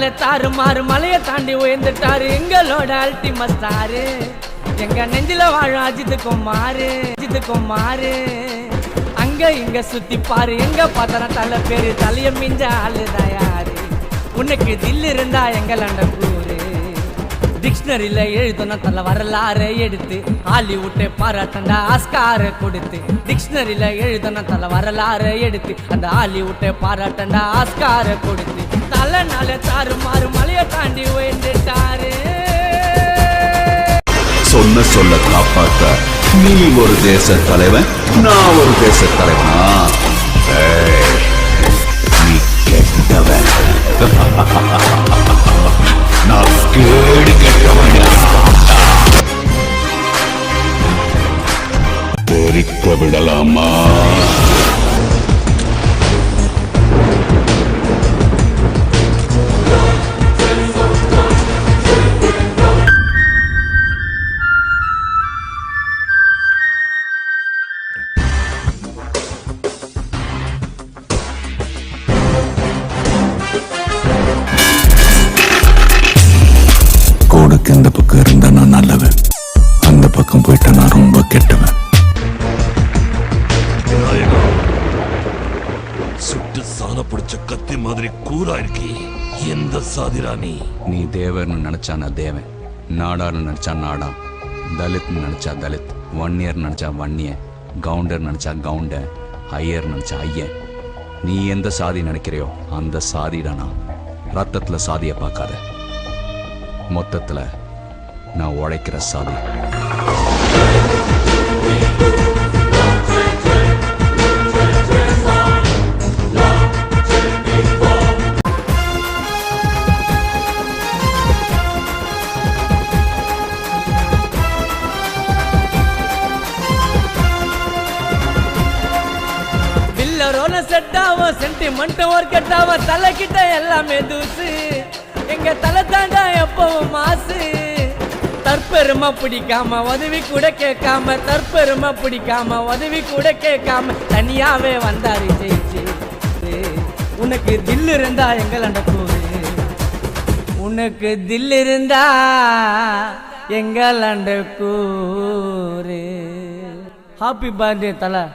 நாளே தாறு மாறு மலையை தாண்டி உயர்ந்துட்டாரு எங்களோட அல்டிமேட் ஸ்டாரு. எங்க நெஞ்சில வாழும் அஜித் குமாரு. அங்க இங்க சுத்தி பாரு எங்க பார்த்தன தலை பேரு தலைய மிஞ்ச ஆளு தயாரு. உனக்கு தில் இருந்தா எங்களண்ட கூறு. டிக்ஷனரியில எழுதணும் தலை வரலாறு எடுத்து ஹாலிவுட்டை பாராட்டண்டா ஆஸ்கார கொடுத்து. டிக்ஷனரியில எழுதணும் தலை வரலாறு எடுத்து அந்த ஹாலிவுட்டை பாராட்டண்டா ஆஸ்கார கொடுத்து. தலை நாளே தாறு மாறு மலையை தாண்டி உயர்ந்துட்டாரு. சொன்ன சொல்ல காப்பாற்ற நீ ஒரு தேச தலைவன், நான் ஒரு தேச தலைவனா? நீ கெட்டவன், நான் கேடு கெட்டவன். தெரிக்க விடலாமா? கோடுக்கு இந்த பக்கம் இருந்தா நான் நல்லவன், அந்த பக்கம் போயிட்டா நான் ரொம்ப கெட்டவன். சுட்டு சாண பிடிச்ச கத்தி மாதிரி கூரா இருக்கி. எந்த சாதிரா நீ? நீ தேவர்னு நினைச்சா நான் தேவன், நாடார்னு நினைச்சா நாடா, தலித்னு நினைச்சா தலித், வன்னியர் நினைச்சா வன்னிய, கவுண்டர் நினைச்சா கவுண்ட, ஐயர் நினைச்சா ஐயன். நீ எந்த சாதி நினைக்கிறையோ அந்த சாதிடா நான். ரத்தத்துல சாதியை பார்க்காத, மொத்தத்துல நான் உழைக்கிற சாதி. வில்லரோன செட்டாவும் சென்டிமெண்ட் ஒர்க் கட்டாவும் தலை கிட்ட எல்லாமே தூசு. எங்க தலை தாண்டா எப்பவும் மாசு. தற்பெருமை பிடிக்காம உதவி கூட கேட்காம, தற்பெருமை பிடிக்காம உதவி கூட கேட்காம தனியாவே வந்தாரு ஜெயிச்சு. உனக்கு தில் இருந்தா எங்களண்ட கூறு, உனக்கு தில் இருந்தா எங்களண்ட கூறு. ஹாப்பி பர்த்டே தலை.